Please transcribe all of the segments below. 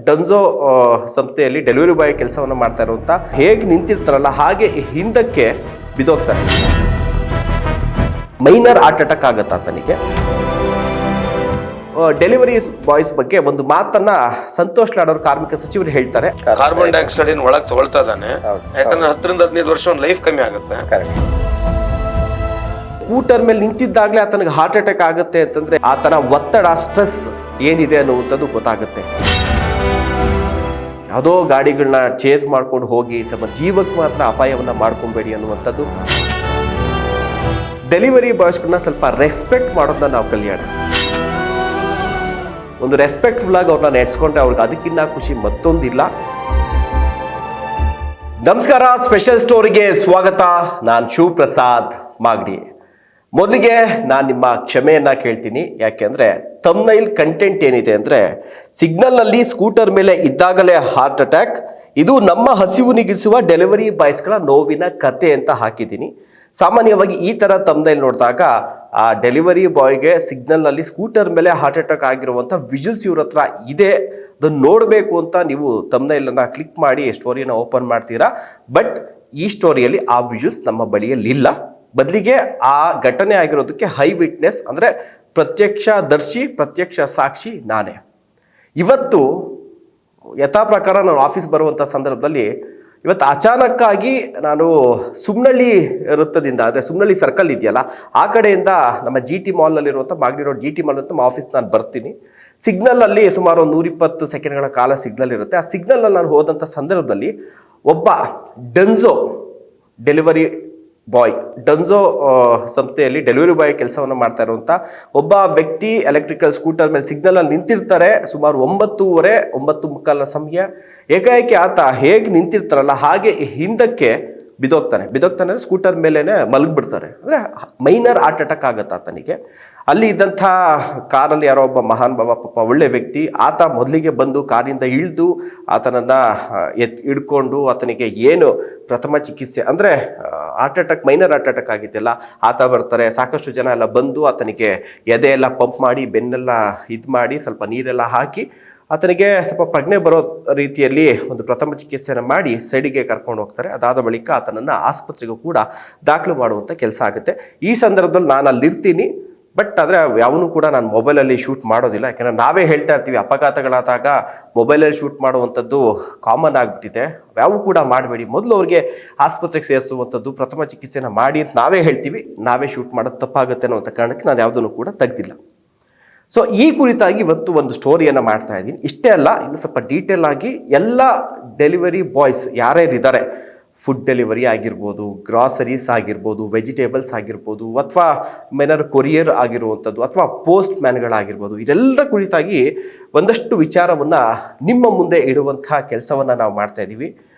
ಡನ್ಸೋ ಸಂಸ್ಥೆಯಲ್ಲಿ delivery boy ಕೆಲಸವನ್ನು ಮಾಡ್ತಾ ಇರುವಂತ ಹೇಗೆ ನಿಂತಿರ್ತಾರಲ್ಲ ಹಾಗೆ ಹಿಂದಕ್ಕೆ ಬಿದ್ದೋಗ್ತಾರೆ. ಮೈನರ್ ಹಾರ್ಟ್ ಅಟ್ಯಾಕ್ ಆಗುತ್ತೆ ಆತನಿಗೆ. ಡೆಲಿವರಿ ಬಾಯ್ಸ್ ಬಗ್ಗೆ ಒಂದು ಮಾತನ್ನ ಸಂತೋಷ್ ಲಾಡ್ ಅವರು ಕಾರ್ಮಿಕ ಸಚಿವರು ಹೇಳ್ತಾರೆ. ಕಾರ್ಬನ್ ಡೈಆಕ್ಸೈಡ್ ಒಳಗೆ ತಗೊಳ್ತಾ ಇದ್ದಾನೆ, ಯಾಕಂದ್ರೆ 10-15 ವರ್ಷ ಒಂದು ಲೈಫ್ ಕಮ್ಮಿ ಆಗುತ್ತೆ. ಸ್ಕೂಟರ್ ಮೇಲೆ ನಿಂತಿದ್ದಾಗಲೇ ಆತನಿಗೆ ಹಾರ್ಟ್ ಅಟ್ಯಾಕ್ ಆಗುತ್ತೆ ಅಂತಂದ್ರೆ ಆತನ ಒತ್ತಡ, ಸ್ಟ್ರೆಸ್ ಏನಿದೆ ಅನ್ನುವಂಥದ್ದು ಗೊತ್ತಾಗುತ್ತೆ. ಯಾವುದೋ ಗಾಡಿಗಳನ್ನ ಚೇಸ್ ಮಾಡ್ಕೊಂಡು ಹೋಗಿ ತಮ್ಮ ಜೀವಕ್ಕೆ ಮಾತ್ರ ಅಪಾಯವನ್ನ ಮಾಡ್ಕೊಬೇಡಿ ಅನ್ನುವಂಥದ್ದು. ಡೆಲಿವರಿ ಬಾಯ್ಸ್ಗಳನ್ನ ಸ್ವಲ್ಪ ರೆಸ್ಪೆಕ್ಟ್ ಮಾಡೋದನ್ನ ನಾವು ಕಲಿಯೋಣ. ಒಂದು ರೆಸ್ಪೆಕ್ಟ್ಫುಲ್ ಆಗಿ ಅವ್ರನ್ನ ನಡೆಸ್ಕೊಂಡ್ರೆ ಅವ್ರಿಗೆ ಅದಕ್ಕಿಂತ ಖುಷಿ ಮತ್ತೊಂದಿಲ್ಲ. ನಮಸ್ಕಾರ, ಸ್ಪೆಷಲ್ ಸ್ಟೋರಿಗೆ ಸ್ವಾಗತ. ನಾನು ಶಿವಪ್ರಸಾದ್ ಮಾಗಡಿ. ಮೊದಲಿಗೆ ನಾನು ನಿಮ್ಮ ಕ್ಷಮೆಯನ್ನ ಕೇಳ್ತೀನಿ. ಯಾಕೆಂದ್ರೆ ಥಂಬ್ನೈಲ್ ಕಂಟೆಂಟ್ ಏನಿದೆ ಅಂದ್ರೆ ಸಿಗ್ನಲ್ನಲ್ಲಿ ಸ್ಕೂಟರ್ ಮೇಲೆ ಇದ್ದಾಗಲೇ ಹಾರ್ಟ್ ಅಟ್ಯಾಕ್, ಇದು ನಮ್ಮ ಹಸಿವು ನೀಗಿಸುವ ಡೆಲಿವರಿ ಬಾಯ್ಸ್ಗಳ ನೋವಿನ ಕತೆ ಅಂತ ಹಾಕಿದ್ದೀನಿ. ಸಾಮಾನ್ಯವಾಗಿ ಈ ಥರ ಥಂಬ್ನೈಲ್ ನೋಡಿದಾಗ ಆ ಡೆಲಿವರಿ ಬಾಯ್ಗೆ ಸಿಗ್ನಲ್ನಲ್ಲಿ ಸ್ಕೂಟರ್ ಮೇಲೆ ಹಾರ್ಟ್ ಅಟ್ಯಾಕ್ ಆಗಿರುವಂಥ ವಿಜುವಲ್ಸ್ ಇವ್ರ ಹತ್ರ ಇದೆ, ಅದನ್ನು ನೋಡಬೇಕು ಅಂತ ನೀವು ಥಂಬ್ನೈಲನ್ನು ಕ್ಲಿಕ್ ಮಾಡಿ ಸ್ಟೋರಿಯನ್ನು ಓಪನ್ ಮಾಡ್ತೀರಾ. ಬಟ್ ಈ ಸ್ಟೋರಿಯಲ್ಲಿ ಆ ವಿಜುವಲ್ಸ್ ನಮ್ಮ ಬಳಿಯಲ್ಲಿ ಇಲ್ಲ. ಬದಲಿಗೆ ಆ ಘಟನೆ ಆಗಿರೋದಕ್ಕೆ ಹೈ ವಿಟ್ನೆಸ್ ಅಂದರೆ ಪ್ರತ್ಯಕ್ಷದರ್ಶಿ, ಪ್ರತ್ಯಕ್ಷ ಸಾಕ್ಷಿ ನಾನೇ. ಇವತ್ತು ಯಥಾ ಪ್ರಕಾರ ನಾನು ಆಫೀಸ್ ಬರುವಂಥ ಸಂದರ್ಭದಲ್ಲಿ ಇವತ್ತು ಅಚಾನಕ್ಕಾಗಿ ನಾನು ಸುಮ್ನಳ್ಳಿ ವೃತ್ತದಿಂದ ಅಂದರೆ ಸುಮ್ನಳ್ಳಿ ಸರ್ಕಲ್ ಇದೆಯಲ್ಲ ಆ ಕಡೆಯಿಂದ ನಮ್ಮ GT ಮಾಲ್ನಲ್ಲಿರುವಂಥ ಮಾಗಡಿ ರೋಡ್ GT ಮಾಲ್ ಅಂತ ನಮ್ಮ ಆಫೀಸ್ ನಾನು ಬರ್ತೀನಿ. ಸಿಗ್ನಲಲ್ಲಿ ಸುಮಾರು 120 ಸೆಕೆಂಡ್ಗಳ ಕಾಲ ಸಿಗ್ನಲ್ ಇರುತ್ತೆ. ಆ ಸಿಗ್ನಲಲ್ಲಿ ನಾನು ಹೋದಂಥ ಸಂದರ್ಭದಲ್ಲಿ ಒಬ್ಬ ಡನ್ಸೋ ಡೆಲಿವರಿ ಬಾಯ್, ಡನ್ಸೋ ಸಂಸ್ಥೆಯಲ್ಲಿ ಡೆಲಿವರಿ ಬಾಯ್ ಕೆಲಸವನ್ನು ಮಾಡ್ತಾ ಇರುವಂಥ ಒಬ್ಬ ವ್ಯಕ್ತಿ ಎಲೆಕ್ಟ್ರಿಕಲ್ ಸ್ಕೂಟರ್ ಮೇಲೆ ಸಿಗ್ನಲಲ್ಲಿ ನಿಂತಿರ್ತಾರೆ. ಸುಮಾರು 9:30, 9:45 ಸಮಯ. ಏಕಾಏಕಿ ಆತ ಹೇಗೆ ನಿಂತಿರ್ತಾರಲ್ಲ ಹಾಗೆ ಹಿಂದಕ್ಕೆ ಬಿದ್ದೋಗ್ತಾನೆ ಅಂದರೆ ಸ್ಕೂಟರ್ ಮೇಲೇನೆ ಮಲಗಿಬಿಡ್ತಾರೆ. ಅಂದರೆ ಮೈನರ್ ಹಾರ್ಟ್ ಅಟ್ಯಾಕ್ ಆಗುತ್ತೆ ಆತನಿಗೆ. ಅಲ್ಲಿ ಇದ್ದಂಥ ಕಾರಲ್ಲಿ ಯಾರೋ ಒಬ್ಬ ಮಹಾನ್ ಭಾವ, ಪಾಪ ಒಳ್ಳೆ ವ್ಯಕ್ತಿ, ಆತ ಮೊದಲಿಗೆ ಬಂದು ಕಾರಿಂದ ಇಳಿದು ಆತನನ್ನು ಹಿಡ್ಕೊಂಡು ಆತನಿಗೆ ಏನು ಪ್ರಥಮ ಚಿಕಿತ್ಸೆ ಅಂದರೆ heart attack, minor heart attack ಆಗಿದೆಯಲ್ಲ, ಆತ ಬರ್ತಾರೆ. ಸಾಕಷ್ಟು ಜನ ಎಲ್ಲ ಬಂದು ಆತನಿಗೆ ಎದೆ ಎಲ್ಲ ಪಂಪ್ ಮಾಡಿ, ಬೆನ್ನೆಲ್ಲ ಇದು ಮಾಡಿ, ಸ್ವಲ್ಪ ನೀರೆಲ್ಲ ಹಾಕಿ ಆತನಿಗೆ ಸ್ವಲ್ಪ ಪ್ರಜ್ಞೆ ಬರೋ ರೀತಿಯಲ್ಲಿ ಒಂದು ಪ್ರಥಮ ಚಿಕಿತ್ಸೆಯನ್ನು ಮಾಡಿ ಸೈಡಿಗೆ ಕರ್ಕೊಂಡು ಹೋಗ್ತಾರೆ. ಅದಾದ ಬಳಿಕ ಆತನನ್ನು ಆಸ್ಪತ್ರೆಗೂ ಕೂಡ ದಾಖಲು ಮಾಡುವಂಥ ಕೆಲಸ ಆಗುತ್ತೆ. ಈ ಸಂದರ್ಭದಲ್ಲಿ ನಾನು ಅಲ್ಲಿರ್ತೀನಿ. ಬಟ್ ಆದರೆ ಯಾವನು ಕೂಡ ನಾನು ಮೊಬೈಲಲ್ಲಿ ಶೂಟ್ ಮಾಡೋದಿಲ್ಲ. ಯಾಕೆಂದರೆ ನಾವೇ ಹೇಳ್ತಾ ಇರ್ತೀವಿ, ಅಪಘಾತಗಳಾದಾಗ ಮೊಬೈಲಲ್ಲಿ ಶೂಟ್ ಮಾಡುವಂಥದ್ದು ಕಾಮನ್ ಆಗಿಬಿಟ್ಟಿದೆ. ಯಾವೂ ಕೂಡ ಮಾಡಬೇಡಿ, ಮೊದಲು ಅವ್ರಿಗೆ ಆಸ್ಪತ್ರೆಗೆ ಸೇರಿಸುವಂಥದ್ದು, ಪ್ರಥಮ ಚಿಕಿತ್ಸೆನ ಮಾಡಿ ಅಂತ ನಾವೇ ಹೇಳ್ತೀವಿ. ನಾವೇ ಶೂಟ್ ಮಾಡೋದು ತಪ್ಪಾಗುತ್ತೆ ಅನ್ನೋಂಥ ಕಾರಣಕ್ಕೆ ನಾನು ಯಾವುದನ್ನು ಕೂಡ ತೆಗೆದಿಲ್ಲ. ಸೊ ಈ ಕುರಿತಾಗಿ ಇವತ್ತು ಒಂದು ಸ್ಟೋರಿಯನ್ನು ಮಾಡ್ತಾ ಇದ್ದೀನಿ. ಇಷ್ಟೇ ಅಲ್ಲ, ಇನ್ನು ಸ್ವಲ್ಪ ಡೀಟೇಲ್ ಆಗಿ ಎಲ್ಲ ಡೆಲಿವರಿ ಬಾಯ್ಸ್ ಯಾರ್ಯಾರಿದ್ದಾರೆ, ಫುಡ್ ಡೆಲಿವರಿ ಆಗಿರ್ಬೋದು, ಗ್ರಾಸರೀಸ್ ಆಗಿರ್ಬೋದು, ವೆಜಿಟೇಬಲ್ಸ್ ಆಗಿರ್ಬೋದು, ಅಥವಾ ಏನಾದ್ರು ಕೊರಿಯರ್ ಆಗಿರುವಂಥದ್ದು, ಅಥವಾ ಪೋಸ್ಟ್ ಮ್ಯಾನ್ಗಳಾಗಿರ್ಬೋದು, ಇದೆಲ್ಲ ಕುರಿತಾಗಿ ಒಂದಷ್ಟು ವಿಚಾರವನ್ನು ನಿಮ್ಮ ಮುಂದೆ ಇಡುವಂಥ ಕೆಲಸವನ್ನು ನಾವು ಮಾಡ್ತಾ ಇದ್ದೀವಿ.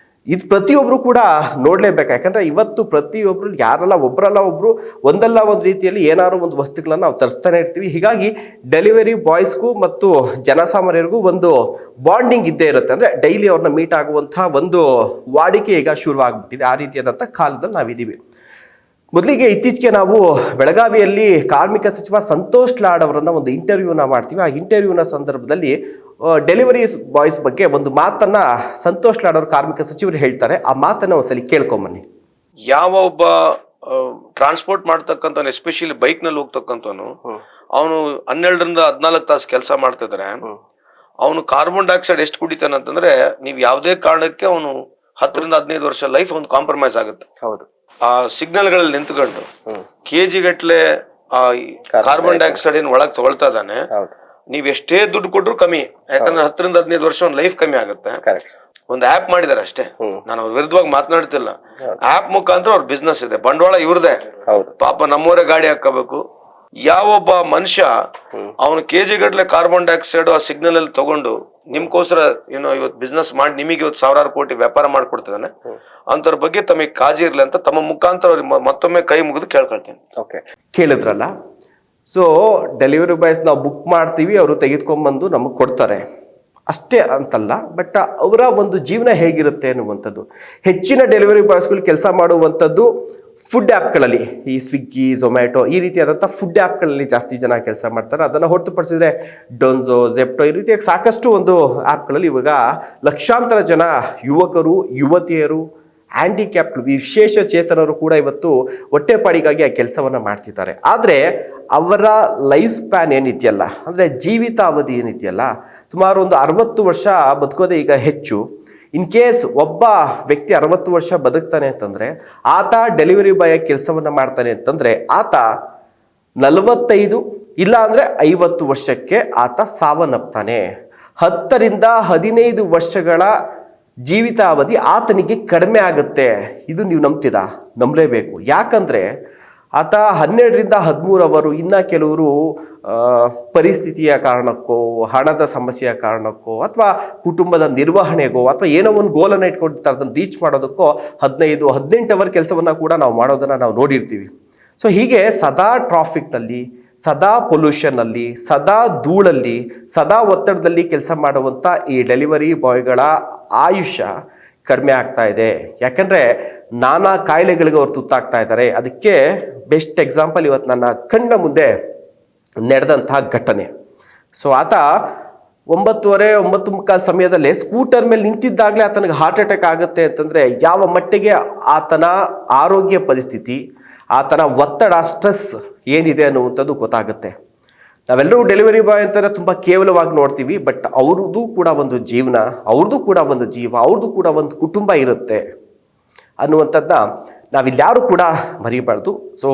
ಇದು ಪ್ರತಿಯೊಬ್ಬರು ಕೂಡ ನೋಡಲೇಬೇಕು. ಯಾಕಂದರೆ ಇವತ್ತು ಪ್ರತಿಯೊಬ್ಬರು ಯಾರಲ್ಲ ಒಬ್ಬರಲ್ಲ ಒಬ್ಬರು ಒಂದಲ್ಲ ಒಂದು ರೀತಿಯಲ್ಲಿ ಏನಾದ್ರು ಒಂದು ವಸ್ತುಗಳನ್ನು ನಾವು ತರಿಸ್ತಾನೆ ಇರ್ತೀವಿ. ಹೀಗಾಗಿ ಡೆಲಿವರಿ ಬಾಯ್ಸ್ಗೂ ಮತ್ತು ಜನಸಾಮಾನ್ಯರಿಗೂ ಒಂದು ಬಾಂಡಿಂಗ್ ಇದ್ದೇ ಇರುತ್ತೆ. ಅಂದರೆ ಡೈಲಿ ಅವ್ರನ್ನ ಮೀಟ್ ಆಗುವಂಥ ಒಂದು ವಾಡಿಕೆ ಈಗ ಶುರುವಾಗ್ಬಿಟ್ಟಿದೆ. ಆ ರೀತಿಯಾದಂಥ ಕಾಲದಲ್ಲಿ ನಾವಿದ್ದೀವಿ. ಮೊದಲಿಗೆ ಇತ್ತೀಚೆಗೆ ನಾವು ಬೆಳಗಾವಿಯಲ್ಲಿ ಕಾರ್ಮಿಕ ಸಚಿವ ಸಂತೋಷ್ ಲಾಡ್ ಅವರನ್ನ ಒಂದು ಇಂಟರ್ವ್ಯೂನ ಮಾಡ್ತೀವಿ. ಆ ಇಂಟರ್ವ್ಯೂನ ಸಂದರ್ಭದಲ್ಲಿ ಡೆಲಿವರಿ ಬಾಯ್ಸ್ ಬಗ್ಗೆ ಒಂದು ಮಾತನ್ನ ಸಂತೋಷ್ ಲಾಡ್ ಅವರು ಕಾರ್ಮಿಕ ಸಚಿವರು ಹೇಳ್ತಾರೆ. ಆ ಮಾತನ್ನ ಒಂದ್ಸಲಿ ಕೇಳ್ಕೊಂಬನ್ನಿ. ಯಾವ ಒಬ್ಬ ಟ್ರಾನ್ಸ್ಪೋರ್ಟ್ ಮಾಡ್ತಕ್ಕಂಥ, ಎಸ್ಪೆಷಲಿ ಬೈಕ್ ನಲ್ಲಿ ಹೋಗ್ತಕ್ಕಂಥವನು, ಅವನು 12ರಿಂದ 14 ತಾಸು ಕೆಲಸ ಮಾಡ್ತಿದ್ರೆ ಅವನು ಕಾರ್ಬನ್ ಡೈಆಕ್ಸೈಡ್ ಎಷ್ಟು ಕುಡಿತಾನೆ ಅಂತಂದ್ರೆ, ನೀವು ಯಾವುದೇ ಕಾರಣಕ್ಕೆ ಅವನು 10ರಿಂದ 15 ವರ್ಷ ಲೈಫ್ ಒಂದು ಕಾಂಪ್ರಮೈಸ್ ಆಗುತ್ತೆ. ಹೌದು. ಆ ಸಿಗ್ನಲ್ ಗಳಲ್ಲಿ ನಿಂತ್ಕೊಂಡು KG ಗಟ್ಲೆ ಆ ಕಾರ್ಬನ್ ಡೈಆಕ್ಸೈಡ್ ಒಳಗೆ ತಗೊಳ್ತಾ ಇದ್ದಾನೆ. ನೀವ್ ಎಷ್ಟೇ ದುಡ್ಡು ಕೊಟ್ರು ಕಮ್ಮಿ, ಯಾಕಂದ್ರೆ 10ರಿಂದ 15 ವರ್ಷ ಒಂದು ಲೈಫ್ ಕಮ್ಮಿ ಆಗುತ್ತೆ. ಒಂದು ಆಪ್ ಮಾಡಿದಾರೆ ಅಷ್ಟೇ, ನಾನು ಅವ್ರ ವಿರುದ್ಧವಾಗಿ ಮಾತನಾಡ್ತಿಲ್ಲ. ಆಪ್ ಮುಖಾಂತರ ಅವ್ರ ಬಿಸ್ನೆಸ್ ಇದೆ, ಬಂಡವಾಳ ಇವ್ರದೇ. ಪಾಪ ನಮ್ಮವರೇ ಗಾಡಿ ಹಾಕಬೇಕು. ಯಾವೊಬ್ಬ ಮನುಷ್ಯ ಅವನು KG ಗಟ್ಲೆ ಕಾರ್ಬನ್ ಡೈಆಕ್ಸೈಡ್ ಆ ಸಿಗ್ನಲ್ ಅಲ್ಲಿ ತಗೊಂಡು ನಿಮ್ಗೋಸ್ಕರ ಏನೋ ಇವತ್ತು ಬಿಸ್ನೆಸ್ ಮಾಡಿ ನಿಮಗೆ ಇವತ್ತು 1000 ಕೋಟಿ ವ್ಯಾಪಾರ ಮಾಡ್ಕೊಡ್ತಿದ್ದಾನೆ, ಅಂತವ್ರ ಬಗ್ಗೆ ತಮಗೆ ಕಾಳಜಿ ಇರ್ಲಿ ಅಂತ ತಮ್ಮ ಮುಖಾಂತರ ಮತ್ತೊಮ್ಮೆ ಕೈ ಮುಗಿದು ಕೇಳ್ಕೊಳ್ತೀನಿ. ಓಕೆ, ಕೇಳಿದ್ರಲ್ಲ. ಸೊ ಡೆಲಿವರಿ ಬಾಯ್ಸ್ ನಾವು ಬುಕ್ ಮಾಡ್ತೀವಿ, ಅವರು ತೆಗೆದುಕೊಂಡ್ಬಂದು ನಮಗೆ ಕೊಡ್ತಾರೆ. ಅಷ್ಟೇ ಅಂತಲ್ಲ, ಬಟ್ ಅವರ ಒಂದು ಜೀವನ ಹೇಗಿರುತ್ತೆ ಅನ್ನುವಂಥದ್ದು. ಹೆಚ್ಚಿನ ಡೆಲಿವರಿ ಬಾಯ್ಸ್ಗಳು ಕೆಲಸ ಮಾಡುವಂಥದ್ದು ಫುಡ್ ಆ್ಯಪ್ಗಳಲ್ಲಿ, ಈ ಸ್ವಿಗ್ಗಿ, ಝೊಮ್ಯಾಟೊ ಈ ರೀತಿಯಾದಂಥ ಫುಡ್ ಆ್ಯಪ್ಗಳಲ್ಲಿ ಜಾಸ್ತಿ ಜನ ಕೆಲಸ ಮಾಡ್ತಾರೆ. ಅದನ್ನು ಹೊರತುಪಡಿಸಿದ್ರೆ ಡೊನ್ಝೋ, ಝೆಪ್ಟೋ ಈ ರೀತಿಯಾಗಿ ಸಾಕಷ್ಟು ಒಂದು ಆ್ಯಪ್ಗಳಲ್ಲಿ ಇವಾಗ ಲಕ್ಷಾಂತರ ಜನ ಯುವಕರು, ಯುವತಿಯರು, ಹ್ಯಾಂಡಿಕ್ಯಾಪ್ಡ್ ವಿಶೇಷ ಚೇತನರು ಕೂಡ ಇವತ್ತು ಹೊಟ್ಟೆಪಾಡಿಗಾಗಿ ಆ ಕೆಲಸವನ್ನು ಮಾಡ್ತಿದ್ದಾರೆ. ಆದರೆ ಅವರ ಲೈಫ್ ಸ್ಪ್ಯಾನ್ ಏನಿದೆಯಲ್ಲ, ಅಂದರೆ ಜೀವಿತಾವಧಿ ಏನಿದೆಯಲ್ಲ, ಸುಮಾರು ಒಂದು 60 ವರ್ಷ ಬದುಕೋದೇ ಈಗ ಹೆಚ್ಚು. ಇನ್ ಕೇಸ್ ಒಬ್ಬ ವ್ಯಕ್ತಿ 60 ವರ್ಷ ಬದುಕ್ತಾನೆ ಅಂತಂದರೆ, ಆತ ಡೆಲಿವರಿ ಬಾಯ್ ಕೆಲಸವನ್ನು ಮಾಡ್ತಾನೆ ಅಂತಂದರೆ ಆತ 45 ಇಲ್ಲ ಅಂದರೆ 50 ವರ್ಷಕ್ಕೆ ಆತ ಸಾವನ್ನಪ್ತಾನೆ. 10 ರಿಂದ 15 ವರ್ಷಗಳ ಜೀವಿತಾವಧಿ ಆತನಿಗೆ ಕಡಿಮೆ ಆಗುತ್ತೆ. ಇದು ನೀವು ನಂಬ್ತೀರಾ? ನಂಬಲೇಬೇಕು. ಯಾಕಂದರೆ ಆತ 12 ರಿಂದ 13 ಅವರು, ಇನ್ನು ಕೆಲವರು ಪರಿಸ್ಥಿತಿಯ ಕಾರಣಕ್ಕೋ, ಹಣದ ಸಮಸ್ಯೆಯ ಕಾರಣಕ್ಕೋ, ಅಥವಾ ಕುಟುಂಬದ ನಿರ್ವಹಣೆಗೋ, ಅಥವಾ ಏನೋ ಒಂದು ಗೋಲನ್ನು ಇಟ್ಕೊಂಡಿರ್ತಾರೆ, ಅದನ್ನು ರೀಚ್ ಮಾಡೋದಕ್ಕೋ 15-18 ಅವರ್ ಕೆಲಸವನ್ನು ಕೂಡ ನಾವು ಮಾಡೋದನ್ನು ನಾವು ನೋಡಿರ್ತೀವಿ. ಸೊ ಹೀಗೆ ಸದಾ ಟ್ರಾಫಿಕ್ನಲ್ಲಿ, ಸದಾ ಪೊಲ್ಯೂಷನ್ನಲ್ಲಿ, ಸದಾ ಧೂಳಲ್ಲಿ, ಸದಾ ಒತ್ತಡದಲ್ಲಿ ಕೆಲಸ ಮಾಡುವಂಥ ಈ ಡೆಲಿವರಿ ಬಾಯ್ಗಳ ಆಯುಷ್ಯ ಕಡಿಮೆ ಆಗ್ತಾ ಇದೆ. ಯಾಕಂದರೆ ನಾನಾ ಕಾಯಿಲೆಗಳಿಗೆ ಅವ್ರು ತುತ್ತಾಗ್ತಾ ಇದ್ದಾರೆ. ಅದಕ್ಕೆ ಬೆಸ್ಟ್ ಎಕ್ಸಾಂಪಲ್ ಇವತ್ತು ನನ್ನ ಕಣ್ಣ ಮುಂದೆ ನಡೆದಂತಹ ಘಟನೆ. ಸೊ ಆತ 9:30-9:45 ಸಮಯದಲ್ಲಿ ಸ್ಕೂಟರ್ ಮೇಲೆ ನಿಂತಿದ್ದಾಗಲೇ ಆತನಿಗೆ ಹಾರ್ಟ್ ಅಟ್ಯಾಕ್ ಆಗುತ್ತೆ ಅಂತಂದರೆ ಯಾವ ಮಟ್ಟಿಗೆ ಆತನ ಆರೋಗ್ಯ ಪರಿಸ್ಥಿತಿ, ಆತನ ಒತ್ತಡ, ಸ್ಟ್ರೆಸ್ ಏನಿದೆ ಅನ್ನುವಂಥದ್ದು ಗೊತ್ತಾಗುತ್ತೆ. ನಾವೆಲ್ಲರೂ ಡೆಲಿವರಿ ಬಾಯ್ ಅಂತಾರೆ ತುಂಬ ಕೇವಲವಾಗಿ ನೋಡ್ತೀವಿ, ಬಟ್ ಅವ್ರದ್ದು ಕೂಡ ಒಂದು ಜೀವನ, ಅವ್ರದ್ದು ಕೂಡ ಒಂದು ಜೀವ, ಅವ್ರದ್ದು ಕೂಡ ಒಂದು ಕುಟುಂಬ ಇರುತ್ತೆ ಅನ್ನುವಂಥದ್ದನ್ನ ನಾವಿಲ್ಯಾರು ಕೂಡ ಮರಿಬಾರ್ದು. ಸೊ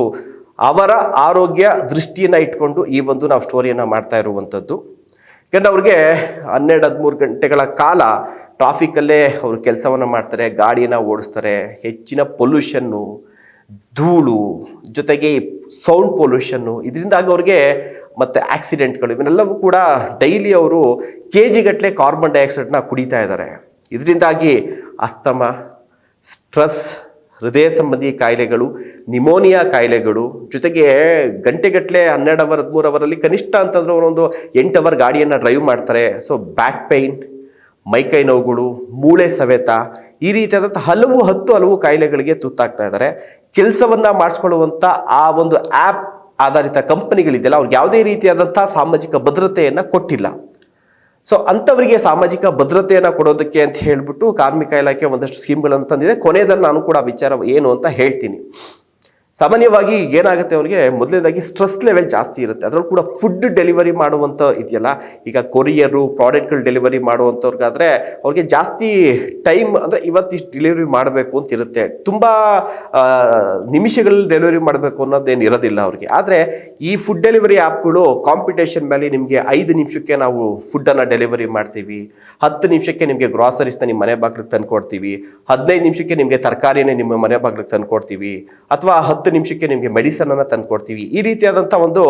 ಅವರ ಆರೋಗ್ಯ ದೃಷ್ಟಿಯನ್ನು ಇಟ್ಕೊಂಡು ಈ ಒಂದು ನಾವು ಸ್ಟೋರಿಯನ್ನು ಮಾಡ್ತಾ ಇರುವಂಥದ್ದು. ಯಾಕಂದರೆ ಅವ್ರಿಗೆ 12-13 ಗಂಟೆಗಳ ಕಾಲ ಟ್ರಾಫಿಕಲ್ಲೇ ಅವರು ಕೆಲಸವನ್ನು ಮಾಡ್ತಾರೆ, ಗಾಡಿಯನ್ನು ಓಡಿಸ್ತಾರೆ. ಹೆಚ್ಚಿನ ಪೊಲ್ಯೂಷನ್ನು, ಧೂಳು, ಜೊತೆಗೆ ಸೌಂಡ್ ಪೊಲ್ಯೂಷನ್ನು, ಇದರಿಂದಾಗಿ ಅವ್ರಿಗೆ ಮತ್ತು ಆಕ್ಸಿಡೆಂಟ್ಗಳು ಇವನ್ನೆಲ್ಲವೂ ಕೂಡ ಡೈಲಿ ಅವರು kg ಗಟ್ಟಲೆ ಕಾರ್ಬನ್ ಡೈಆಕ್ಸೈಡ್ನ ಕುಡಿತಾ ಇದ್ದಾರೆ. ಇದರಿಂದಾಗಿ ಅಸ್ತಮ, ಸ್ಟ್ರೆಸ್, ಹೃದಯ ಸಂಬಂಧಿ ಕಾಯಿಲೆಗಳು, ನಿಮೋನಿಯಾ ಕಾಯಿಲೆಗಳು, ಜೊತೆಗೆ ಗಂಟೆಗಟ್ಟಲೆ 12 ಅವರ್ 13 ಅವರಲ್ಲಿ ಕನಿಷ್ಠ ಅಂತಂದ್ರೆ ಅವರೊಂದು 8 ಅವರ್ ಗಾಡಿಯನ್ನು ಡ್ರೈವ್ ಮಾಡ್ತಾರೆ. ಸೊ ಬ್ಯಾಕ್ ಪೈನ್, ಮೈಕೈ ನೋವುಗಳು, ಮೂಳೆ ಸವೆತ, ಈ ರೀತಿಯಾದಂಥ ಹಲವು ಕಾಯಿಲೆಗಳಿಗೆ ತುತ್ತಾಗ್ತಾ ಇದ್ದಾರೆ. ಕೆಲಸವನ್ನು ಮಾಡಿಸ್ಕೊಳ್ಳುವಂಥ ಆ ಒಂದು ಆ್ಯಪ್ ಆಧಾರಿತ ಕಂಪನಿಗಳಿದೆಯಲ್ಲ, ಅವ್ರಿಗೆ ಯಾವುದೇ ರೀತಿಯಾದಂಥ ಸಾಮಾಜಿಕ ಭದ್ರತೆಯನ್ನು ಕೊಟ್ಟಿಲ್ಲ. ಸೊ ಅಂಥವರಿಗೆ ಸಾಮಾಜಿಕ ಭದ್ರತೆಯನ್ನು ಕೊಡೋದಕ್ಕೆ ಅಂತ ಹೇಳಿಬಿಟ್ಟು ಕಾರ್ಮಿಕ ಇಲಾಖೆ ಒಂದಷ್ಟು ಸ್ಕೀಮ್ಗಳನ್ನು ತಂದಿದೆ. ಕೊನೆಯಲ್ಲಿ ನಾನು ಕೂಡ ವಿಚಾರ ಏನು ಅಂತ ಹೇಳ್ತೀನಿ. ಸಾಮಾನ್ಯವಾಗಿ ಏನಾಗುತ್ತೆ, ಅವರಿಗೆ ಮೊದಲನೇದಾಗಿ ಸ್ಟ್ರೆಸ್ ಲೆವೆಲ್ ಜಾಸ್ತಿ ಇರುತ್ತೆ. ಅದರಲ್ಲೂ ಕೂಡ ಫುಡ್ ಡೆಲಿವರಿ ಮಾಡುವಂಥ ಇದೆಯಲ್ಲ, ಈಗ ಕೊರಿಯರು, ಪ್ರಾಡಕ್ಟ್ಗಳು ಡೆಲಿವರಿ ಮಾಡುವಂಥವ್ರಿಗಾದರೆ ಅವ್ರಿಗೆ ಜಾಸ್ತಿ ಟೈಮ್, ಅಂದರೆ ಇವತ್ತಿಷ್ಟು ಡೆಲಿವರಿ ಮಾಡಬೇಕು ಅಂತ ಇರುತ್ತೆ. ತುಂಬ ನಿಮಿಷಗಳಲ್ಲಿ ಡೆಲಿವರಿ ಮಾಡಬೇಕು ಅನ್ನೋದೇನು ಇರೋದಿಲ್ಲ ಅವ್ರಿಗೆ. ಆದರೆ ಈ ಫುಡ್ ಡೆಲಿವರಿ ಆ್ಯಪ್ಗಳು ಕಾಂಪಿಟೇಷನ್ ಮೇಲೆ ನಿಮಗೆ 5 ನಿಮಿಷಕ್ಕೆ ನಾವು ಫುಡ್ಡನ್ನು ಡೆಲಿವರಿ ಮಾಡ್ತೀವಿ, 10 ನಿಮಿಷಕ್ಕೆ ನಿಮಗೆ ಗ್ರಾಸರೀಸ್ನ ನಿಮ್ಮ ಮನೆ ಬಾಗಿಲಿಗೆ ತಂದು ಕೊಡ್ತೀವಿ, 15 ನಿಮಿಷಕ್ಕೆ ನಿಮಗೆ ತರಕಾರಿನೇ ನಿಮ್ಮ ಮನೆ ಬಾಗಿಲಿಗೆ ತಂದು ಕೊಡ್ತೀವಿ, ಅಥವಾ 10 ನಿಮಿಷಕ್ಕೆ ನಿಮಗೆ ಮೆಡಿಸನನ್ನು ತಂದು ಕೊಡ್ತೀವಿ. ಈ ರೀತಿಯಾದಂಥ ಒಂದು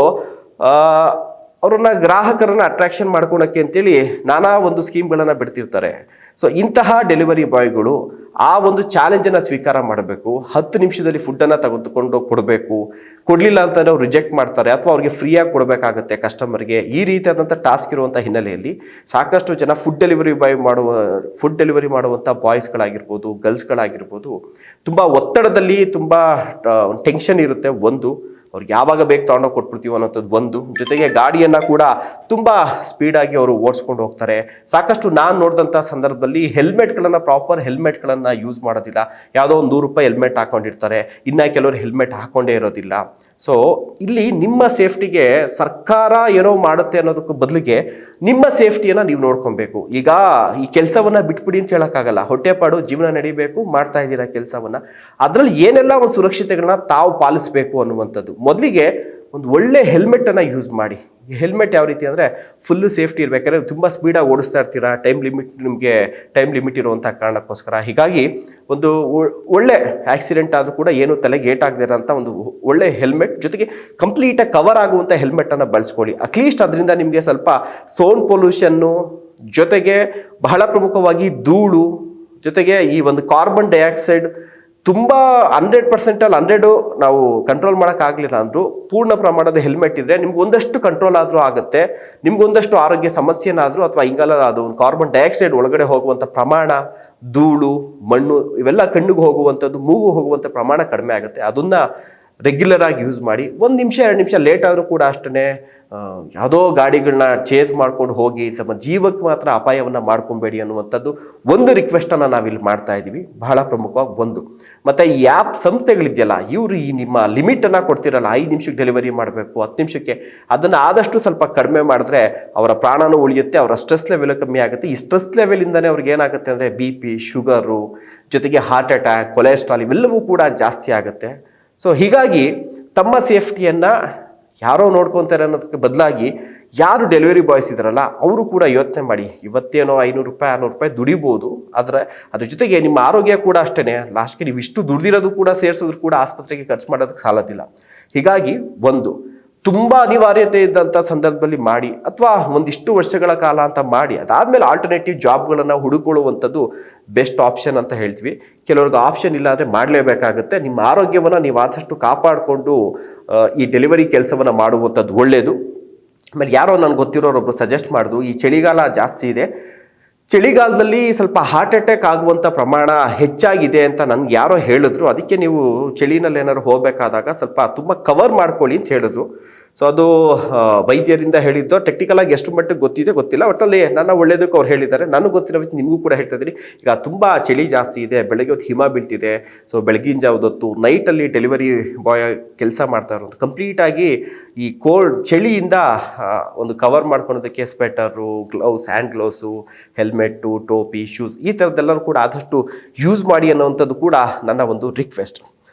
ಅವ್ರನ್ನ ಗ್ರಾಹಕರನ್ನು ಅಟ್ರಾಕ್ಷನ್ ಮಾಡ್ಕೊಳಕ್ಕೆ ಅಂತೇಳಿ ನಾನಾ ಒಂದು ಸ್ಕೀಮ್ಗಳನ್ನು ಬಿಡ್ತಿರ್ತಾರೆ. ಸೊ ಇಂತಹ ಡೆಲಿವರಿ ಬಾಯ್ಗಳು ಆ ಒಂದು ಚಾಲೆಂಜನ್ನು ಸ್ವೀಕಾರ ಮಾಡಬೇಕು. 10 ನಿಮಿಷದಲ್ಲಿ ಫುಡ್ಡನ್ನು ತೆಗೆದುಕೊಂಡು ಕೊಡಬೇಕು. ಕೊಡಲಿಲ್ಲ ಅಂತಂದರೆ ಅವ್ರು ರಿಜೆಕ್ಟ್ ಮಾಡ್ತಾರೆ, ಅಥವಾ ಅವ್ರಿಗೆ ಫ್ರೀಯಾಗಿ ಕೊಡಬೇಕಾಗುತ್ತೆ ಕಸ್ಟಮರ್ಗೆ. ಈ ರೀತಿಯಾದಂಥ ಟಾಸ್ಕ್ ಇರುವಂಥ ಹಿನ್ನೆಲೆಯಲ್ಲಿ ಸಾಕಷ್ಟು ಜನ ಫುಡ್ ಡೆಲಿವರಿ ಮಾಡುವಂಥ ಬಾಯ್ಸ್ಗಳಾಗಿರ್ಬೋದು, ಗರ್ಲ್ಸ್ಗಳಾಗಿರ್ಬೋದು, ತುಂಬ ಒತ್ತಡದಲ್ಲಿ, ತುಂಬ ಟೆನ್ಷನ್ ಇರುತ್ತೆ. ಒಂದು ಅವ್ರಿಗೆ ಯಾವಾಗ ಬೇಕು ತೊಗೊಂಡೋಗಿ ಕೊಟ್ಬಿಡ್ತೀವಿ ಅನ್ನೋಂಥದ್ದು ಒಂದು. ಜೊತೆಗೆ ಗಾಡಿಯನ್ನು ಕೂಡ ತುಂಬ ಸ್ಪೀಡಾಗಿ ಅವರು ಓಡಿಸ್ಕೊಂಡು ಹೋಗ್ತಾರೆ. ಸಾಕಷ್ಟು ನಾನು ನೋಡಿದಂಥ ಸಂದರ್ಭದಲ್ಲಿ ಪ್ರಾಪರ್ ಹೆಲ್ಮೆಟ್ಗಳನ್ನು ಯೂಸ್ ಮಾಡೋದಿಲ್ಲ. ಯಾವುದೋ ಒಂದು 100 ರೂಪಾಯಿ ಹೆಲ್ಮೆಟ್ ಹಾಕ್ಕೊಂಡಿರ್ತಾರೆ, ಇನ್ನು ಕೆಲವರು ಹೆಲ್ಮೆಟ್ ಹಾಕ್ಕೊಂಡೇ ಇರೋದಿಲ್ಲ. ಸೊ ಇಲ್ಲಿ ನಿಮ್ಮ ಸೇಫ್ಟಿಗೆ ಸರ್ಕಾರ ಏನೋ ಮಾಡುತ್ತೆ ಅನ್ನೋದಕ್ಕೆ ಬದಲಿಗೆ ನಿಮ್ಮ ಸೇಫ್ಟಿಯನ್ನು ನೀವು ನೋಡ್ಕೊಬೇಕು. ಈಗ ಈ ಕೆಲಸವನ್ನು ಬಿಟ್ಬಿಡಿ ಅಂತ ಹೇಳೋಕ್ಕಾಗಲ್ಲ. ಹೊಟ್ಟೆಪಾಡು ಜೀವನ ನಡಿಬೇಕು, ಮಾಡ್ತಾ ಇದ್ದೀರಾ ಕೆಲಸವನ್ನು, ಅದರಲ್ಲಿ ಏನೆಲ್ಲ ಒಂದು ಸುರಕ್ಷತೆಗಳನ್ನ ತಾವು ಪಾಲಿಸಬೇಕು ಅನ್ನುವಂಥದ್ದು. ಮೊದಲಿಗೆ ಒಂದು ಒಳ್ಳೆ ಹೆಲ್ಮೆಟನ್ನು ಯೂಸ್ ಮಾಡಿ. ಈ ಹೆಲ್ಮೆಟ್ ಯಾವ ರೀತಿ ಅಂದರೆ ಫುಲ್ಲು ಸೇಫ್ಟಿ ಇರಬೇಕಾದ್ರೆ ತುಂಬ ಸ್ಪೀಡಾಗಿ ಓಡಿಸ್ತಾ ಇರ್ತೀರಾ, ನಿಮಗೆ ಟೈಮ್ ಲಿಮಿಟ್ ಇರುವಂಥ ಕಾರಣಕ್ಕೋಸ್ಕರ. ಹೀಗಾಗಿ ಒಂದು ಒಳ್ಳೆ ಆಕ್ಸಿಡೆಂಟ್ ಆದರೂ ಕೂಡ ಏನು ತಲೆಗೆ ಏಟಾಗದಿರೋಂಥ ಒಂದು ಒಳ್ಳೆ ಹೆಲ್ಮೆಟ್, ಜೊತೆಗೆ ಕಂಪ್ಲೀಟಾಗಿ ಕವರ್ ಆಗುವಂಥ ಹೆಲ್ಮೆಟನ್ನು ಬಳಸ್ಕೊಳ್ಳಿ. ಅಟ್ಲೀಸ್ಟ್ ಅದರಿಂದ ನಿಮಗೆ ಸ್ವಲ್ಪ ಸೌಂಡ್ ಪೊಲ್ಯೂಷನ್ನು, ಜೊತೆಗೆ ಬಹಳ ಪ್ರಮುಖವಾಗಿ ಧೂಳು, ಜೊತೆಗೆ ಈ ಒಂದು ಕಾರ್ಬನ್ ಡೈಆಕ್ಸೈಡ್ ತುಂಬ 100% ಅಲ್ಲಿ 100 ನಾವು ಕಂಟ್ರೋಲ್ ಮಾಡೋಕ್ಕಾಗಲಿಲ್ಲ ಅಂದರೂ ಪೂರ್ಣ ಪ್ರಮಾಣದ ಹೆಲ್ಮೆಟ್ ಇದ್ದರೆ ನಿಮ್ಗೆ ಒಂದಷ್ಟು ಕಂಟ್ರೋಲ್ ಆದರೂ ಆಗುತ್ತೆ, ನಿಮ್ಗೊಂದಷ್ಟು ಆರೋಗ್ಯ ಸಮಸ್ಯೆನಾದರೂ ಅಥವಾ ಇಂಗಾಲ ಅದು ಕಾರ್ಬನ್ ಡೈಆಕ್ಸೈಡ್ ಒಳಗಡೆ ಹೋಗುವಂಥ ಪ್ರಮಾಣ, ಧೂಳು, ಮಣ್ಣು ಇವೆಲ್ಲ ಕಣ್ಣಿಗೆ ಹೋಗುವಂಥದ್ದು, ಮೂಗು ಹೋಗುವಂಥ ಪ್ರಮಾಣ ಕಡಿಮೆ ಆಗುತ್ತೆ. ಅದನ್ನು ರೆಗ್ಯುಲರ್ ಆಗಿ ಯೂಸ್ ಮಾಡಿ. 1 ನಿಮಿಷ 2 ನಿಮಿಷ ಲೇಟ್ ಆದರೂ ಕೂಡ ಅಷ್ಟೇ ಯಾವುದೋ ಗಾಡಿಗಳನ್ನ ಚೇಸ್ ಮಾಡ್ಕೊಂಡು ಹೋಗಿ ತಮ್ಮ ಜೀವಕ್ಕೆ ಮಾತ್ರ ಅಪಾಯವನ್ನು ಮಾಡ್ಕೊಬೇಡಿ ಅನ್ನುವಂಥದ್ದು ಒಂದು ರಿಕ್ವೆಸ್ಟನ್ನು ನಾವಿಲ್ಲಿ ಮಾಡ್ತಾ ಇದ್ದೀವಿ. ಬಹಳ ಪ್ರಮುಖವಾಗಿ ಒಂದು. ಮತ್ತು ಈ ಆ್ಯಪ್ ಸಂಸ್ಥೆಗಳಿದೆಯಲ್ಲ, ಇವರು ಈ ನಿಮ್ಮ ಲಿಮಿಟನ್ನು ಕೊಡ್ತಿರಲ್ಲ, 5 ನಿಮಿಷಕ್ಕೆ ಡೆಲಿವರಿ ಮಾಡಬೇಕು, 10 ನಿಮಿಷಕ್ಕೆ, ಅದನ್ನು ಆದಷ್ಟು ಸ್ವಲ್ಪ ಕಡಿಮೆ ಮಾಡಿದ್ರೆ ಅವರ ಪ್ರಾಣನೂ ಉಳಿಯುತ್ತೆ, ಅವರ ಸ್ಟ್ರೆಸ್ ಲೆವೆಲ್ ಕಮ್ಮಿ ಆಗುತ್ತೆ. ಈ ಸ್ಟ್ರೆಸ್ ಲೆವೆಲಿಂದನೇ ಅವ್ರಿಗೆ ಏನಾಗುತ್ತೆ ಅಂದರೆ BP, ಶುಗರು, ಜೊತೆಗೆ ಹಾರ್ಟ್ ಅಟ್ಯಾಕ್, ಕೊಲೆಸ್ಟ್ರಾಲ್ ಇವೆಲ್ಲವೂ ಕೂಡ ಜಾಸ್ತಿ ಆಗುತ್ತೆ. ಸೊ ಹೀಗಾಗಿ ತಮ್ಮ ಸೇಫ್ಟಿಯನ್ನು ಯಾರೋ ನೋಡ್ಕೊತಾರೆ ಅನ್ನೋದಕ್ಕೆ ಬದಲಾಗಿ ಯಾರು ಡೆಲಿವರಿ ಬಾಯ್ಸ್ ಇದ್ದಾರಲ್ಲ ಅವರು ಕೂಡ ಯೋಚನೆ ಮಾಡಿ. ಇವತ್ತೇನೋ 500 ರೂಪಾಯಿ 600 ರೂಪಾಯಿ ದುಡಿಬೋದು, ಆದರೆ ಅದ್ರ ಜೊತೆಗೆ ನಿಮ್ಮ ಆರೋಗ್ಯ ಕೂಡ ಅಷ್ಟೇ. ಲಾಸ್ಟ್ಗೆ ನೀವು ಇಷ್ಟು ದುಡ್ದಿರೋದು ಕೂಡ ಸೇರಿಸಿದ್ರು ಕೂಡ ಆಸ್ಪತ್ರೆಗೆ ಖರ್ಚು ಮಾಡೋದಕ್ಕೆ ಸಾಲೋದಿಲ್ಲ. ಹೀಗಾಗಿ ಒಂದು ತುಂಬ ಅನಿವಾರ್ಯತೆ ಇದ್ದಂಥ ಸಂದರ್ಭದಲ್ಲಿ ಮಾಡಿ, ಅಥವಾ ಒಂದಿಷ್ಟು ವರ್ಷಗಳ ಕಾಲ ಅಂತ ಮಾಡಿ, ಅದಾದಮೇಲೆ ಆಲ್ಟರ್ನೇಟಿವ್ ಜಾಬ್ಗಳನ್ನು ಹುಡುಕೊಳ್ಳುವಂಥದ್ದು ಬೆಸ್ಟ್ ಆಪ್ಷನ್ ಅಂತ ಹೇಳ್ತೀವಿ. ಕೆಲವ್ರಿಗೆ ಆಪ್ಷನ್ ಇಲ್ಲ ಅಂದರೆ ಮಾಡಲೇಬೇಕಾಗುತ್ತೆ. ನಿಮ್ಮ ಆರೋಗ್ಯವನ್ನು ನೀವು ಆದಷ್ಟು ಕಾಪಾಡಿಕೊಂಡು ಈ ಡೆಲಿವರಿ ಕೆಲಸವನ್ನು ಮಾಡುವಂಥದ್ದು ಒಳ್ಳೆಯದು. ಆಮೇಲೆ ಯಾರೋ ನನಗೆ ಗೊತ್ತಿರೋರೊಬ್ಬರು ಸಜೆಸ್ಟ್ ಮಾಡಿದ್ರು, ಈ ಚಳಿಗಾಲ ಜಾಸ್ತಿ ಇದೆ, ಚಳಿಗಾಲದಲ್ಲಿ ಸ್ವಲ್ಪ ಹಾರ್ಟ್ ಅಟ್ಯಾಕ್ ಆಗುವಂಥ ಪ್ರಮಾಣ ಹೆಚ್ಚಾಗಿದೆ ಅಂತ ನನಗೆ ಯಾರೋ ಹೇಳಿದ್ರು. ಅದಕ್ಕೆ ನೀವು ಚಳಿನಲ್ಲಿ ಏನಾದ್ರು ಹೋಗಬೇಕಾದಾಗ ಸ್ವಲ್ಪ ತುಂಬ ಕವರ್ ಮಾಡ್ಕೊಳ್ಳಿ ಅಂತ ಹೇಳಿದ್ರು. ಸೊ ಅದು ವೈದ್ಯರಿಂದ ಹೇಳಿದ್ದು. ಟೆಕ್ನಿಕಲಾಗಿ ಎಷ್ಟು ಮಟ್ಟಿಗೆ ಗೊತ್ತಿದೆ ಗೊತ್ತಿಲ್ಲ, ಒಟ್ಟಲ್ಲಿ ನನ್ನ ಒಳ್ಳೇದಕ್ಕೆ ಅವ್ರು ಹೇಳಿದ್ದಾರೆ. ನನಗೆ ಗೊತ್ತಿರೋ ನಿಮಗೂ ಕೂಡ ಹೇಳ್ತಾ ಇದ್ದೀನಿ. ಈಗ ತುಂಬ ಚಳಿ ಜಾಸ್ತಿ ಇದೆ, ಬೆಳಗ್ಗೆ ಹೊತ್ತು ಹಿಮ ಬೀಳ್ತಿದೆ. ಸೊ ಬೆಳಗಿನ ಜಾವದೊತ್ತು ನೈಟಲ್ಲಿ ಡೆಲಿವರಿ ಬಾಯ್ ಕೆಲಸ ಮಾಡ್ತಾ ಇರೋದು ಕಂಪ್ಲೀಟಾಗಿ ಈ ಕೋಲ್ಡ್ ಚಳಿಯಿಂದ ಒಂದು ಕವರ್ ಮಾಡ್ಕೊಳೋದಕ್ಕೆ sweater, gloves, hand gloves, helmet, ಟೋಪಿ, ಶೂಸ್ ಈ ಥರದ್ದೆಲ್ಲರೂ ಕೂಡ ಆದಷ್ಟು ಯೂಸ್ ಮಾಡಿ ಅನ್ನೋವಂಥದ್ದು ಕೂಡ ನನ್ನ ಒಂದು ರಿಕ್ವೆಸ್ಟ್.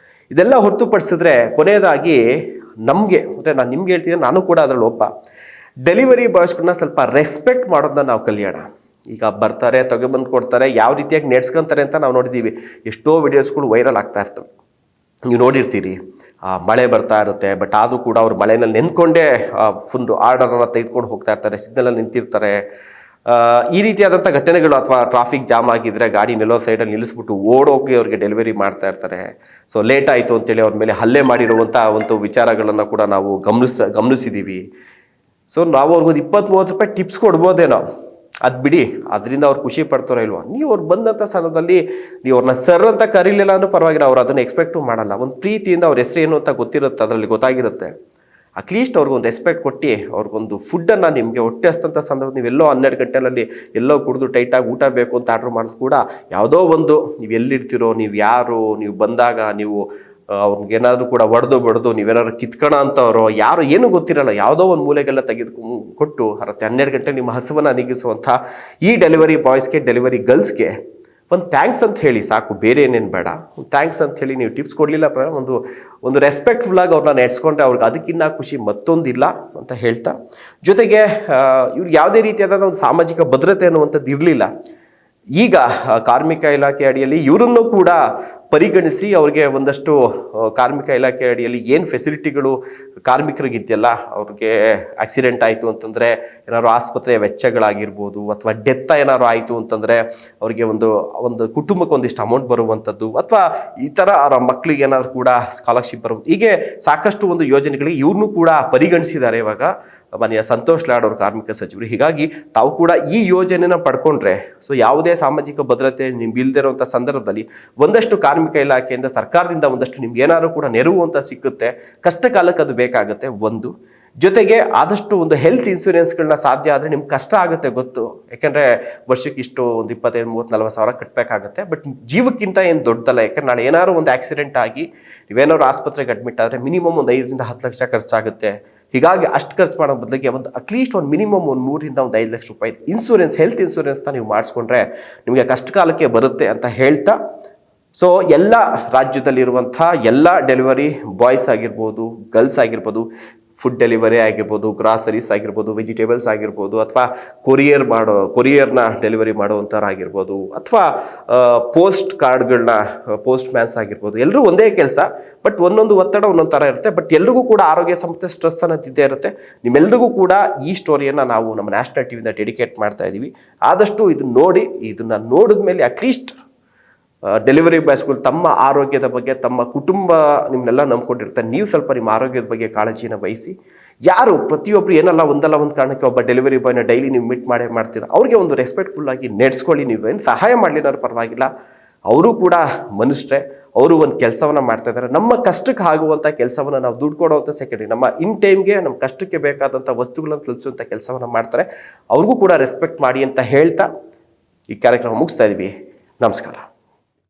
ಇದೆಲ್ಲ ಹೊರತುಪಡಿಸಿದ್ರೆ ಕೊನೆಯದಾಗಿ ನಮಗೆ, ಅಂದರೆ ನಾನು ನಿಮ್ಗೆ ಹೇಳ್ತಿದ್ದೆ, ನಾನು ಕೂಡ ಅದರಲ್ಲಿ ಒಬ್ಬ, ಡೆಲಿವರಿ ಬಾಯ್ಸ್ಗಳನ್ನ ಸ್ವಲ್ಪ ರೆಸ್ಪೆಕ್ಟ್ ಮಾಡೋದನ್ನ ನಾವು ಕಲಿಯೋಣ. ಈಗ ಬರ್ತಾರೆ, ತೊಗೊಬಂದು ಕೊಡ್ತಾರೆ, ಯಾವ ರೀತಿಯಾಗಿ ನೆಡ್ಸ್ಕೊಂತಾರೆ ಅಂತ ನಾವು ನೋಡಿದ್ದೀವಿ. ಎಷ್ಟೋ ವಿಡಿಯೋಸ್ಗಳು ವೈರಲ್ ಆಗ್ತಾ ಇರ್ತವೆ, ನೀವು ನೋಡಿರ್ತೀರಿ. ಮಳೆ ಬರ್ತಾ ಇರುತ್ತೆ, ಬಟ್ ಆದರೂ ಕೂಡ ಅವ್ರು ಮಳೆನಲ್ಲಿ ನೆನ್ಕೊಂಡೇ ಫುಲ್ ಆರ್ಡರನ್ನು ತೆಗೆದುಕೊಂಡು ಹೋಗ್ತಾ ಇರ್ತಾರೆ, ಸಿಗ್ನಲಲ್ಲಿ ನಿಂತಿರ್ತಾರೆ. ಈ ರೀತಿಯಾದಂಥ ಘಟನೆಗಳು, ಅಥವಾ ಟ್ರಾಫಿಕ್ ಜಾಮ್ ಆಗಿದ್ದರೆ ಗಾಡಿ ನಿಲ್ಲೋ ಸೈಡಲ್ಲಿ ನಿಲ್ಲಿಸ್ಬಿಟ್ಟು ಓಡೋಗಿ ಅವ್ರಿಗೆ ಡೆಲಿವರಿ ಮಾಡ್ತಾ ಇರ್ತಾರೆ. ಸೊ ಲೇಟ್ ಆಯಿತು ಅಂತೇಳಿ ಅವ್ರ ಮೇಲೆ ಹಲ್ಲೆ ಮಾಡಿರುವಂಥ ಒಂದು ವಿಚಾರಗಳನ್ನು ಕೂಡ ನಾವು ಗಮನಿಸಿದ್ದೀವಿ. ಸೊ ನಾವು ಅವ್ರಿಗೊಂದು 20-30 ರೂಪಾಯಿ ಟಿಪ್ಸ್ ಕೊಡ್ಬೋದೇನೋ, ಅದು ಬಿಡಿ, ಅದರಿಂದ ಅವ್ರು ಖುಷಿ ಪಡ್ತಾರೋ ಇಲ್ವೋ. ನೀವು ಅವ್ರು ಬಂದಂಥ ಸ್ಥಳದಲ್ಲಿ ನೀವು ಅವ್ರನ್ನ ಸರ್ ಅಂತ ಕರೀಲಿಲ್ಲ ಅಂದ್ರೂ ಪರವಾಗಿಲ್ಲ, ಅವ್ರು ಅದನ್ನು ಎಕ್ಸ್ಪೆಕ್ಟು ಮಾಡಲ್ಲ. ಒಂದು ಪ್ರೀತಿಯಿಂದ ಅವ್ರ ಹೆಸರು ಏನು ಅಂತ ಗೊತ್ತಿರುತ್ತೆ, ಅದರಲ್ಲಿ ಗೊತ್ತಾಗಿರುತ್ತೆ. ಅಟ್ಲೀಸ್ಟ್ ಅವ್ರಿಗೊಂದು ರೆಸ್ಪೆಕ್ಟ್ ಕೊಟ್ಟು ಅವ್ರಿಗೊಂದು ಫುಡ್ಡನ್ನು ನಿಮಗೆ ಹೊಟ್ಟೆ ಹಸ್ತಂಥ ಸಂದರ್ಭ, ನೀವೆಲ್ಲೋ 12 ಗಂಟೆನಲ್ಲಿ ಎಲ್ಲೋ ಕುಡಿದು ಟೈಟಾಗಿ ಊಟ ಬೇಕು ಅಂತ ಆರ್ಡ್ರ್ ಮಾಡಿದ್ರು ಕೂಡ ಯಾವುದೋ ಒಂದು, ನೀವು ಎಲ್ಲಿರ್ತೀರೋ, ನೀವು ಯಾರು, ನೀವು ಬಂದಾಗ ನೀವು ಅವ್ರಿಗೇನಾದರೂ ಕೂಡ ಹೊಡೆದು ನೀವೇನಾದ್ರು ಕಿತ್ಕೋಣ ಅಂತವ್ರೋ ಯಾರು ಏನೂ ಗೊತ್ತಿರಲ್ಲ, ಯಾವುದೋ ಒಂದು ಮೂಲೆಗೆಲ್ಲ ತೆಗೆದುಕೊಟ್ಟು 12 ಗಂಟೆ ನಿಮ್ಮ ಹಸುವನ್ನು ನೀಗಿಸುವಂಥ ಈ ಡೆಲಿವರಿ ಬಾಯ್ಸ್ಗೆ, ಡೆಲಿವರಿ ಗರ್ಲ್ಸ್ಗೆ ಒಂದು ಥ್ಯಾಂಕ್ಸ್ ಅಂತ ಹೇಳಿ ಸಾಕು, ಬೇರೆ ಏನೇನು ಬೇಡ. ಒಂದು ಥ್ಯಾಂಕ್ಸ್ ಅಂತ ಹೇಳಿ, ನೀವು ಟಿಪ್ಸ್ ಕೊಡಲಿಲ್ಲ, ಒಂದು ರೆಸ್ಪೆಕ್ಟ್ಫುಲ್ಲಾಗಿ ಅವ್ರನ್ನ ನಡೆಸ್ಕೊಂಡ್ರೆ ಅವ್ರಿಗೆ ಅದಕ್ಕಿಂತ ಖುಷಿ ಮತ್ತೊಂದಿಲ್ಲ ಅಂತ ಹೇಳ್ತಾ, ಜೊತೆಗೆ ಇವ್ರಿಗೆ ಯಾವುದೇ ರೀತಿಯಾದ ಒಂದು ಸಾಮಾಜಿಕ ಭದ್ರತೆ ಅನ್ನುವಂಥದ್ದು ಇರಲಿಲ್ಲ. ಈಗ ಕಾರ್ಮಿಕ ಇಲಾಖೆ ಅಡಿಯಲ್ಲಿ ಇವರನ್ನು ಕೂಡ ಪರಿಗಣಿಸಿ ಅವ್ರಿಗೆ ಒಂದಷ್ಟು ಕಾರ್ಮಿಕ ಇಲಾಖೆ ಅಡಿಯಲ್ಲಿ ಏನು ಫೆಸಿಲಿಟಿಗಳು ಕಾರ್ಮಿಕರಿಗಿದೆಯಲ್ಲ, ಅವ್ರಿಗೆ ಆಕ್ಸಿಡೆಂಟ್ ಆಯಿತು ಅಂತಂದರೆ ಏನಾದ್ರು ಆಸ್ಪತ್ರೆಯ ವೆಚ್ಚಗಳಾಗಿರ್ಬೋದು, ಅಥವಾ ಡೆತ್ ಏನಾದ್ರು ಆಯಿತು ಅಂತಂದರೆ ಅವ್ರಿಗೆ ಒಂದು ಕುಟುಂಬಕ್ಕೆ ಒಂದಿಷ್ಟು ಅಮೌಂಟ್ ಬರುವಂಥದ್ದು, ಅಥವಾ ಈ ಥರ ಅವರ ಮಕ್ಕಳಿಗೆ ಏನಾದರೂ ಕೂಡ ಸ್ಕಾಲರ್ಶಿಪ್ ಬರುವಂಥ, ಹೀಗೆ ಸಾಕಷ್ಟು ಒಂದು ಯೋಜನೆಗಳಿಗೆ ಇವ್ರನ್ನೂ ಕೂಡ ಪರಿಗಣಿಸಿದ್ದಾರೆ ಇವಾಗ ಮಾನ್ಯ ಸಂತೋಷ್ ಲಾಡ್ ಅವರು, ಕಾರ್ಮಿಕ ಸಚಿವರು. ಹೀಗಾಗಿ ತಾವು ಕೂಡ ಈ ಯೋಜನೆನ ಪಡ್ಕೊಂಡ್ರೆ, ಸೊ ಯಾವುದೇ ಸಾಮಾಜಿಕ ಭದ್ರತೆ ನಿಮ್ಗೆ ಇಲ್ದಿರೋಂಥ ಸಂದರ್ಭದಲ್ಲಿ ಒಂದಷ್ಟು ಕಾರ್ಮಿಕ ಇಲಾಖೆಯಿಂದ, ಸರ್ಕಾರದಿಂದ ಒಂದಷ್ಟು ನಿಮ್ಗೆ ಏನಾದ್ರು ಕೂಡ ನೆರವು ಅಂತ ಸಿಕ್ಕುತ್ತೆ. ಕಷ್ಟ ಕಾಲಕ್ಕೆ ಅದು ಬೇಕಾಗುತ್ತೆ. ಒಂದು ಜೊತೆಗೆ ಆದಷ್ಟು ಒಂದು ಹೆಲ್ತ್ ಇನ್ಸೂರೆನ್ಸ್ಗಳನ್ನ ಸಾಧ್ಯ ಆದರೆ, ನಿಮ್ಗೆ ಕಷ್ಟ ಆಗುತ್ತೆ ಗೊತ್ತು, ಯಾಕೆಂದರೆ ವರ್ಷಕ್ಕೆ ಇಷ್ಟು ಒಂದು 25, 30, 40 ಸಾವಿರ ಕಟ್ಟಬೇಕಾಗುತ್ತೆ. ಬಟ್ ಜೀವಕ್ಕಿಂತ ಏನು ದೊಡ್ಡದಲ್ಲ, ಯಾಕಂದ್ರೆ ನಾಳೆ ಏನಾದ್ರು ಒಂದು ಆಕ್ಸಿಡೆಂಟ್ ಆಗಿ ನೀವೇನಾದ್ರು ಆಸ್ಪತ್ರೆಗೆ ಅಡ್ಮಿಟ್ ಆದರೆ ಮಿನಿಮಮ್ ಒಂದು 5 ರಿಂದ 10 ಲಕ್ಷ ಖರ್ಚಾಗುತ್ತೆ. ಹೀಗಾಗಿ ಅಷ್ಟು ಖರ್ಚು ಮಾಡೋ ಬದಲಿಗೆ ಅಟ್ಲೀಸ್ಟ್ ಒಂದು ಮಿನಿಮಮ್ ಒಂದು 3 ರಿಂದ 5 ಲಕ್ಷ ರೂಪಾಯಿ ಇನ್ಸೂರೆನ್ಸ್, ಹೆಲ್ತ್ ಇನ್ಸೂರೆನ್ಸ್ನ ನೀವು ಮಾಡಿಸ್ಕೊಂಡ್ರೆ ನಿಮಗೆ ಕಷ್ಟ ಕಾಲಕ್ಕೆ ಬರುತ್ತೆ ಅಂತ ಹೇಳ್ತಾ, ಸೊ ಎಲ್ಲ ರಾಜ್ಯದಲ್ಲಿರುವಂಥ ಎಲ್ಲ ಡೆಲಿವರಿ ಬಾಯ್ಸ್ ಆಗಿರ್ಬೋದು, ಗರ್ಲ್ಸ್ ಆಗಿರ್ಬೋದು, ಫುಡ್ ಡೆಲಿವರಿ ಆಗಿರ್ಬೋದು, ಗ್ರಾಸರೀಸ್ ಆಗಿರ್ಬೋದು, ವೆಜಿಟೇಬಲ್ಸ್ ಆಗಿರ್ಬೋದು, ಅಥವಾ ಕೊರಿಯರ್ನ ಡೆಲಿವರಿ ಮಾಡುವಂಥವ್ರಾಗಿರ್ಬೋದು, ಅಥವಾ ಪೋಸ್ಟ್ ಕಾರ್ಡ್ಗಳನ್ನ ಪೋಸ್ಟ್ ಮ್ಯಾನ್ಸ್ ಆಗಿರ್ಬೋದು, ಎಲ್ಲರೂ ಒಂದೇ ಕೆಲಸ, ಬಟ್ ಒಂದೊಂದು ಒತ್ತಡ ಒಂದೊಂದು ಥರ ಇರುತ್ತೆ. ಬಟ್ ಎಲ್ರಿಗೂ ಕೂಡ ಆರೋಗ್ಯ ಸಮಸ್ಯೆ, ಸ್ಟ್ರೆಸ್ ಅನ್ನೋದಿದ್ದೇ ಇರುತ್ತೆ. ನಿಮ್ಮೆಲ್ರಿಗೂ ಕೂಡ ಈ ಸ್ಟೋರಿಯನ್ನು ನಾವು ನಮ್ಮ ನ್ಯಾಷನಲ್ ಟಿವಿಯಿಂದ ಡೆಡಿಕೇಟ್ ಮಾಡ್ತಾ ಇದ್ದೀವಿ. ಆದಷ್ಟು ಇದನ್ನ ನೋಡಿ, ಇದನ್ನು ನೋಡಿದ ಮೇಲೆ ಅಟ್ಲೀಸ್ಟ್ ಡೆಲಿವರಿ ಬಾಯ್ಸ್ಗಳು ತಮ್ಮ ಆರೋಗ್ಯದ ಬಗ್ಗೆ, ತಮ್ಮ ಕುಟುಂಬ ನಿಮ್ಮನ್ನೆಲ್ಲ ನಂಬ್ಕೊಂಡಿರ್ತಾರೆ. ನೀವು ಸ್ವಲ್ಪ ನಿಮ್ಮ ಆರೋಗ್ಯದ ಬಗ್ಗೆ ಕಾಳಜಿನ ವಹಿಸಿ. ಯಾರು ಪ್ರತಿಯೊಬ್ಬರು ಏನಲ್ಲ ಒಂದಲ್ಲ ಒಂದು ಕಾರಣಕ್ಕೆ ಒಬ್ಬ ಡೆಲಿವರಿ ಬಾಯ್ನ ಡೈಲಿ ನೀವು ಮೀಟ್ ಮಾಡ್ತೀರ, ಅವ್ರಿಗೆ ಒಂದು ರೆಸ್ಪೆಕ್ಟ್ಫುಲ್ ಆಗಿ ನಡೆಸ್ಕೊಳ್ಳಿ. ನೀವೇನು ಸಹಾಯ ಮಾಡಲಿಲ್ಲ ಪರವಾಗಿಲ್ಲ, ಅವರು ಕೂಡ ಮನುಷ್ಯರೇ, ಅವರು ಒಂದು ಕೆಲಸವನ್ನು ಮಾಡ್ತಾ ಇದ್ದಾರೆ. ನಮ್ಮ ಕಷ್ಟಕ್ಕೆ ಆಗುವಂಥ ಕೆಲಸವನ್ನು ನಾವು ದುಡ್ಡು ಕೊಡುವಂಥ ಸೆಕೆಂಡ್ರಿ, ನಮ್ಮ ಇನ್ ಟೈಮ್ಗೆ ನಮ್ಮ ಕಷ್ಟಕ್ಕೆ ಬೇಕಾದಂಥ ವಸ್ತುಗಳನ್ನು ತಲುಪಿಸುವಂಥ ಕೆಲಸವನ್ನು ಮಾಡ್ತಾರೆ. ಅವ್ರಿಗೂ ಕೂಡ ರೆಸ್ಪೆಕ್ಟ್ ಮಾಡಿ ಅಂತ ಹೇಳ್ತಾ ಈ ಕಾರ್ಯಕ್ರಮ ಮುಗಿಸ್ತಾ ಇದ್ವಿ. ನಮಸ್ಕಾರ.